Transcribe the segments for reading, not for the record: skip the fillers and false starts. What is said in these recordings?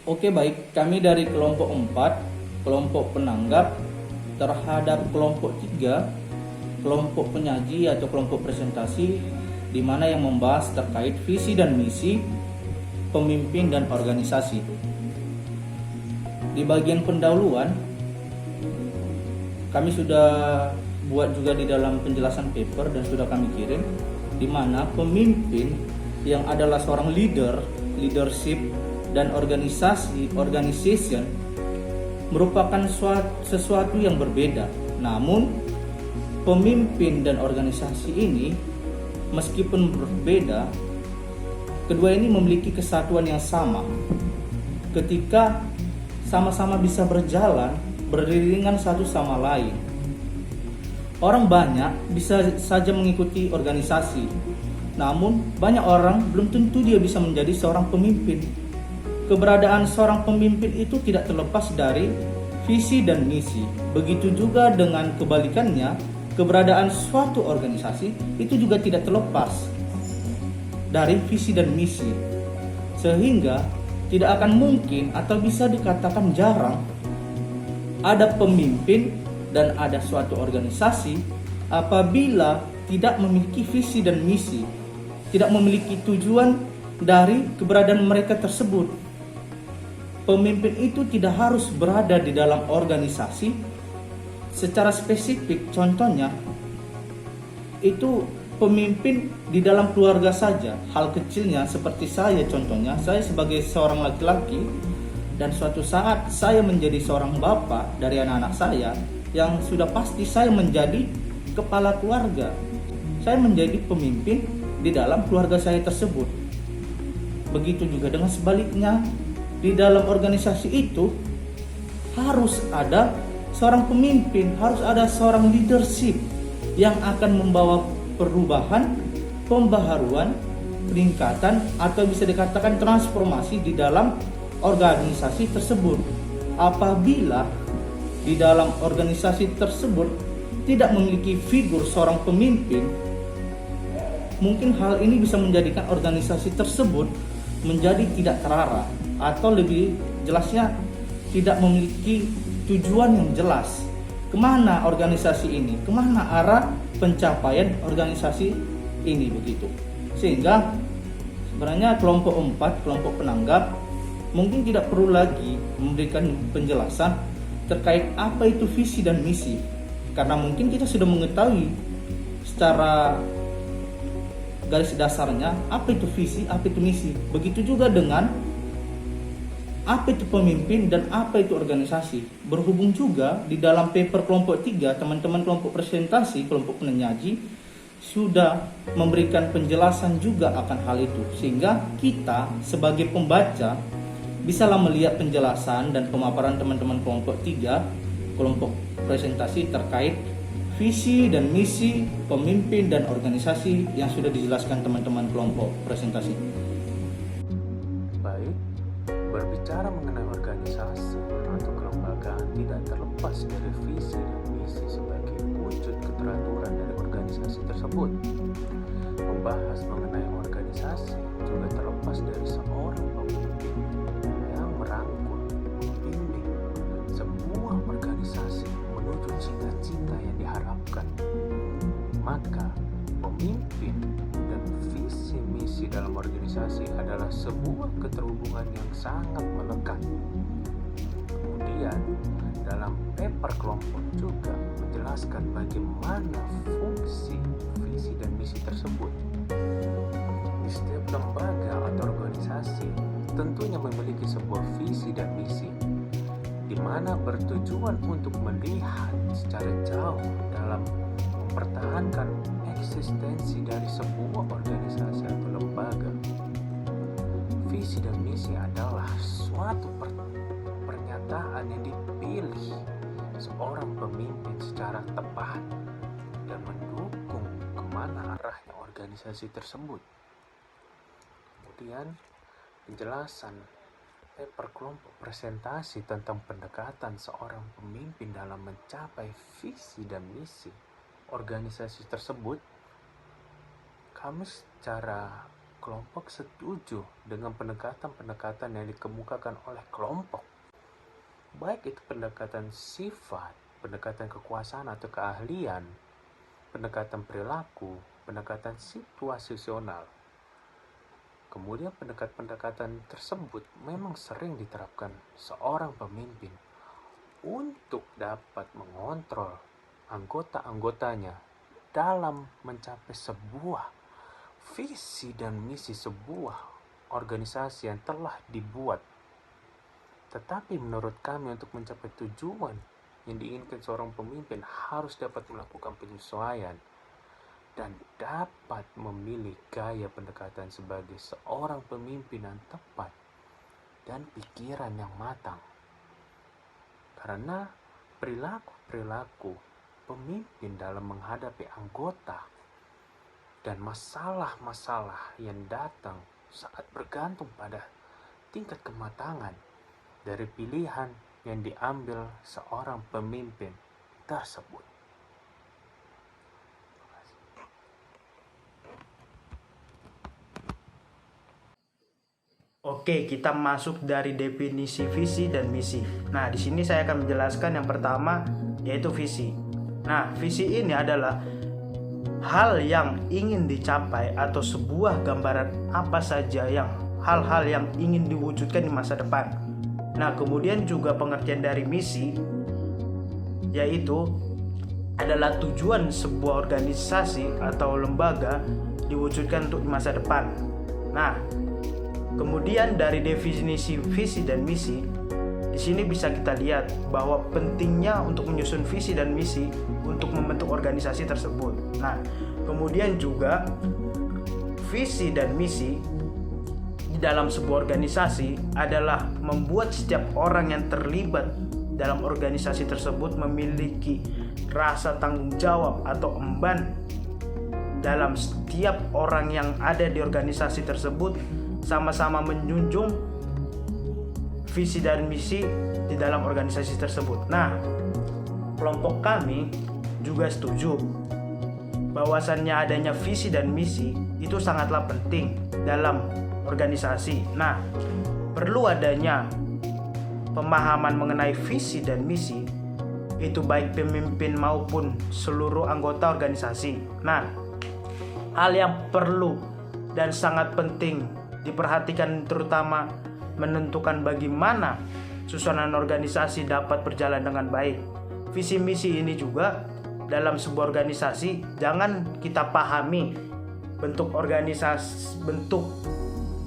Oke, baik, kami dari kelompok 4, kelompok penanggap terhadap kelompok 3, kelompok penyaji atau kelompok presentasi, di mana yang membahas terkait visi dan misi pemimpin dan organisasi. Di bagian pendahuluan, kami sudah buat juga di dalam penjelasan paper dan sudah kami kirim, di mana pemimpin yang adalah seorang leadership dan organization merupakan sesuatu yang berbeda. Namun pemimpin dan organisasi ini meskipun berbeda, kedua ini memiliki kesatuan yang sama ketika sama-sama bisa berjalan beriringan satu sama lain. Orang banyak bisa saja mengikuti organisasi, namun banyak orang belum tentu dia bisa menjadi seorang pemimpin. Keberadaan seorang pemimpin itu tidak terlepas dari visi dan misi. Begitu juga dengan kebalikannya, keberadaan suatu organisasi itu juga tidak terlepas dari visi dan misi. Sehingga tidak akan mungkin atau bisa dikatakan jarang ada pemimpin dan ada suatu organisasi apabila tidak memiliki visi dan misi, tidak memiliki tujuan dari keberadaan mereka tersebut. Pemimpin itu tidak harus berada di dalam organisasi secara spesifik. Contohnya, itu pemimpin di dalam keluarga saja. Hal kecilnya seperti saya, contohnya, saya sebagai seorang laki-laki dan suatu saat saya menjadi seorang bapak dari anak-anak saya, yang sudah pasti saya menjadi kepala keluarga. Saya menjadi pemimpin di dalam keluarga saya tersebut. Begitu juga dengan sebaliknya, di dalam organisasi itu harus ada seorang pemimpin, harus ada seorang leadership yang akan membawa perubahan, pembaharuan, peningkatan, atau bisa dikatakan transformasi di dalam organisasi tersebut. Apabila di dalam organisasi tersebut tidak memiliki figur seorang pemimpin, mungkin hal ini bisa menjadikan organisasi tersebut menjadi tidak terarah, atau lebih jelasnya tidak memiliki tujuan yang jelas. Kemana organisasi ini? Kemana arah pencapaian organisasi ini, begitu. Sehingga sebenarnya kelompok 4, kelompok penanggap, mungkin tidak perlu lagi memberikan penjelasan terkait apa itu visi dan misi, karena mungkin kita sudah mengetahui secara garis dasarnya apa itu visi, apa itu misi. Begitu juga dengan apa itu pemimpin dan apa itu organisasi. Berhubung juga di dalam paper kelompok 3, teman-teman kelompok presentasi, kelompok penyaji sudah memberikan penjelasan juga akan hal itu, sehingga kita sebagai pembaca bisalah melihat penjelasan dan pemaparan teman-teman kelompok 3, kelompok presentasi terkait visi dan misi pemimpin dan organisasi yang sudah dijelaskan teman-teman kelompok presentasi. Baik, berbicara mengenai organisasi atau kelembagaan tidak terlepas dari visi dan misi sebagai wujud keteraturan dari organisasi tersebut. Membahas mengenai organisasi juga terlepas dari seorang pemimpin yang merangkul, membimbing sebuah organisasi menuju cita-cita yang diharapkan. Maka pemimpin dan visi misi dalam organisasi adalah sebuah keterhubungan yang sangat melekat. Kemudian dalam paper kelompok juga menjelaskan bagaimana fungsi visi dan misi tersebut. Di setiap lembaga atau organisasi tentunya memiliki sebuah visi dan misi, di mana bertujuan untuk melihat secara jauh dalam mempertahankan eksistensi dari sebuah organisasi atau lembaga. Visi dan misi adalah suatu pernyataan yang dipilih seorang pemimpin secara tepat dan mendukung kemana arahnya organisasi tersebut. Kemudian penjelasan paper kelompok presentasi tentang pendekatan seorang pemimpin dalam mencapai visi dan misi organisasi tersebut, kami secara kelompok setuju dengan pendekatan-pendekatan yang dikemukakan oleh kelompok. Baik itu pendekatan sifat, pendekatan kekuasaan atau keahlian, pendekatan perilaku, pendekatan situasional. Kemudian pendekatan tersebut memang sering diterapkan seorang pemimpin untuk dapat mengontrol anggota-anggotanya dalam mencapai sebuah visi dan misi sebuah organisasi yang telah dibuat. Tetapi menurut kami untuk mencapai tujuan yang diinginkan seorang pemimpin harus dapat melakukan penyesuaian dan dapat memilih gaya pendekatan sebagai seorang pemimpin yang tepat dan pikiran yang matang. Karena perilaku-perilaku pemimpin dalam menghadapi anggota dan masalah-masalah yang datang sangat bergantung pada tingkat kematangan dari pilihan yang diambil seorang pemimpin tersebut. Oke, kita masuk dari definisi visi dan misi. Nah, di sini saya akan menjelaskan yang pertama, yaitu visi. Nah, visi ini adalah hal yang ingin dicapai atau sebuah gambaran apa saja yang hal-hal yang ingin diwujudkan di masa depan. Nah, kemudian juga pengertian dari misi yaitu adalah tujuan sebuah organisasi atau lembaga diwujudkan untuk di masa depan. Nah, kemudian dari definisi visi dan misi, di sini bisa kita lihat bahwa pentingnya untuk menyusun visi dan misi untuk membentuk organisasi tersebut. Nah, kemudian juga visi dan misi di dalam sebuah organisasi adalah membuat setiap orang yang terlibat dalam organisasi tersebut memiliki rasa tanggung jawab atau emban dalam setiap orang yang ada di organisasi tersebut, sama-sama menjunjung visi dan misi di dalam organisasi tersebut. Nah, kelompok kami juga setuju bahwasannya adanya visi dan misi itu sangatlah penting dalam organisasi. Nah, perlu adanya pemahaman mengenai visi dan misi itu baik pemimpin maupun seluruh anggota organisasi. Nah, hal yang perlu dan sangat penting diperhatikan terutama menentukan bagaimana susunan organisasi dapat berjalan dengan baik. Visi misi ini juga dalam sebuah organisasi jangan kita pahami bentuk organisasi bentuk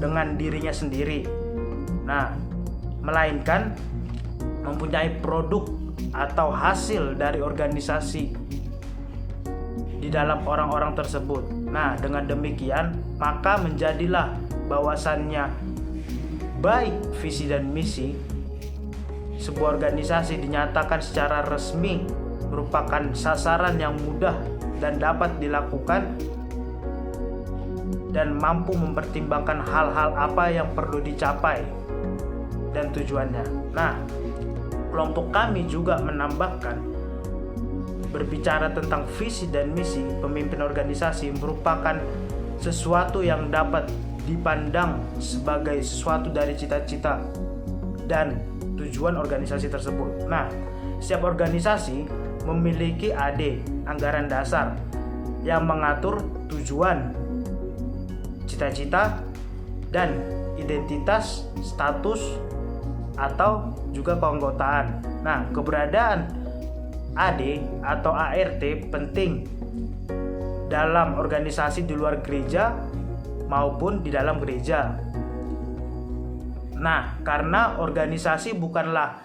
dengan dirinya sendiri. Nah, melainkan mempunyai produk atau hasil dari organisasi di dalam orang-orang tersebut. Nah, dengan demikian maka menjadilah bahwasannya baik visi dan misi sebuah organisasi dinyatakan secara resmi merupakan sasaran yang mudah dan dapat dilakukan dan mampu mempertimbangkan hal-hal apa yang perlu dicapai dan tujuannya. Nah, kelompok kami juga menambahkan berbicara tentang visi dan misi pemimpin organisasi merupakan sesuatu yang dapat dipandang sebagai sesuatu dari cita-cita dan tujuan organisasi tersebut. Nah, setiap organisasi memiliki AD, anggaran dasar, yang mengatur tujuan, cita-cita, dan identitas, status, atau juga keanggotaan. Nah, keberadaan AD atau ART penting dalam organisasi di luar gereja maupun di dalam gereja. Nah, karena organisasi bukanlah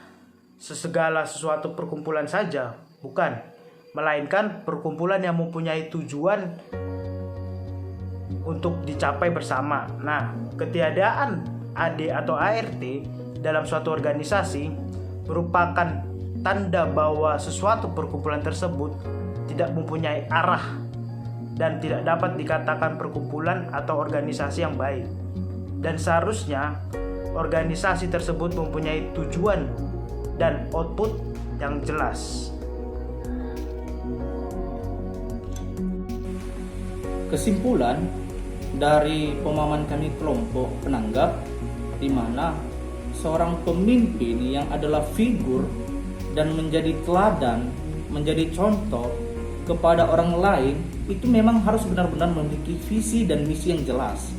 segala sesuatu perkumpulan saja, bukan, melainkan perkumpulan yang mempunyai tujuan untuk dicapai bersama. Nah, ketiadaan AD atau ART dalam suatu organisasi merupakan tanda bahwa sesuatu perkumpulan tersebut tidak mempunyai arah dan tidak dapat dikatakan perkumpulan atau organisasi yang baik. Dan seharusnya organisasi tersebut mempunyai tujuan dan output yang jelas. Kesimpulan dari pemahaman kami kelompok penanggap, di mana seorang pemimpin yang adalah figur dan menjadi teladan, menjadi contoh kepada orang lain, itu memang harus benar-benar memiliki visi dan misi yang jelas.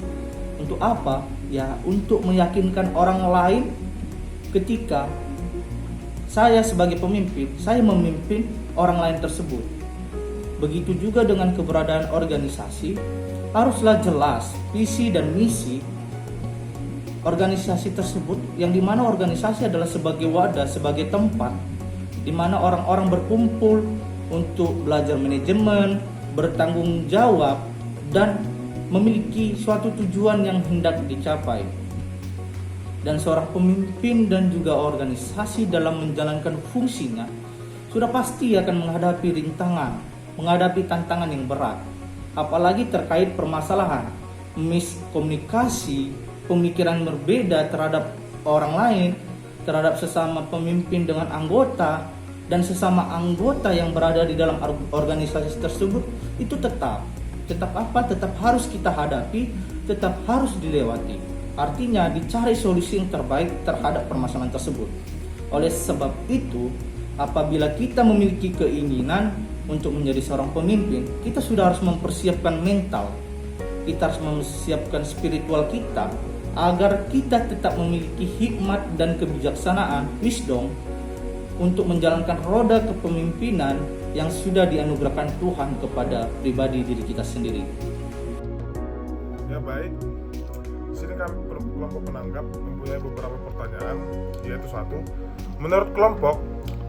Untuk apa? Ya, untuk meyakinkan orang lain ketika saya sebagai pemimpin, saya memimpin orang lain tersebut. Begitu juga dengan keberadaan organisasi, haruslah jelas visi dan misi organisasi tersebut, yang dimana organisasi adalah sebagai wadah, sebagai tempat di mana orang-orang berkumpul untuk belajar manajemen, bertanggung jawab, dan memiliki suatu tujuan yang hendak dicapai. Dan seorang pemimpin dan juga organisasi dalam menjalankan fungsinya sudah pasti akan menghadapi rintangan, menghadapi tantangan yang berat, apalagi terkait permasalahan miskomunikasi, pemikiran berbeda terhadap orang lain, terhadap sesama pemimpin dengan anggota, dan sesama anggota yang berada di dalam organisasi tersebut. Itu tetap harus kita hadapi, tetap harus dilewati. Artinya dicari solusi yang terbaik terhadap permasalahan tersebut. Oleh sebab itu, apabila kita memiliki keinginan untuk menjadi seorang pemimpin, kita sudah harus mempersiapkan mental, kita harus mempersiapkan spiritual kita, agar kita tetap memiliki hikmat dan kebijaksanaan, wisdom, untuk menjalankan roda kepemimpinan yang sudah dianugerahkan Tuhan kepada pribadi diri kita sendiri. Ya baik, di sini kami kelompok penanggap mempunyai beberapa pertanyaan, yaitu satu, menurut kelompok,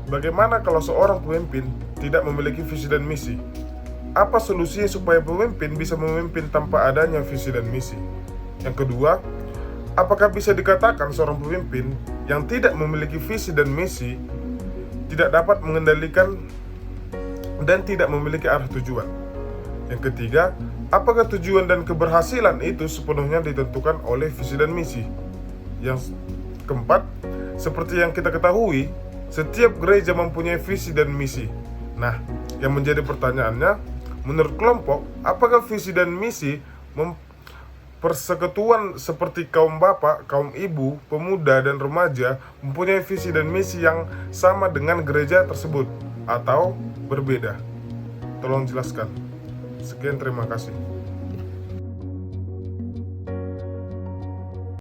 bagaimana kalau seorang pemimpin tidak memiliki visi dan misi? Apa solusinya supaya pemimpin bisa memimpin tanpa adanya visi dan misi? Yang kedua, apakah bisa dikatakan seorang pemimpin yang tidak memiliki visi dan misi tidak dapat mengendalikan dan tidak memiliki arah tujuan? Yang ketiga, apakah tujuan dan keberhasilan itu sepenuhnya ditentukan oleh visi dan misi? Yang keempat, seperti yang kita ketahui, setiap gereja mempunyai visi dan misi. Nah, yang menjadi pertanyaannya, menurut kelompok, apakah visi dan misi persekutuan seperti kaum bapak, kaum ibu, pemuda, dan remaja mempunyai visi dan misi yang sama dengan gereja tersebut atau berbeda? Tolong jelaskan. Sekian, terima kasih.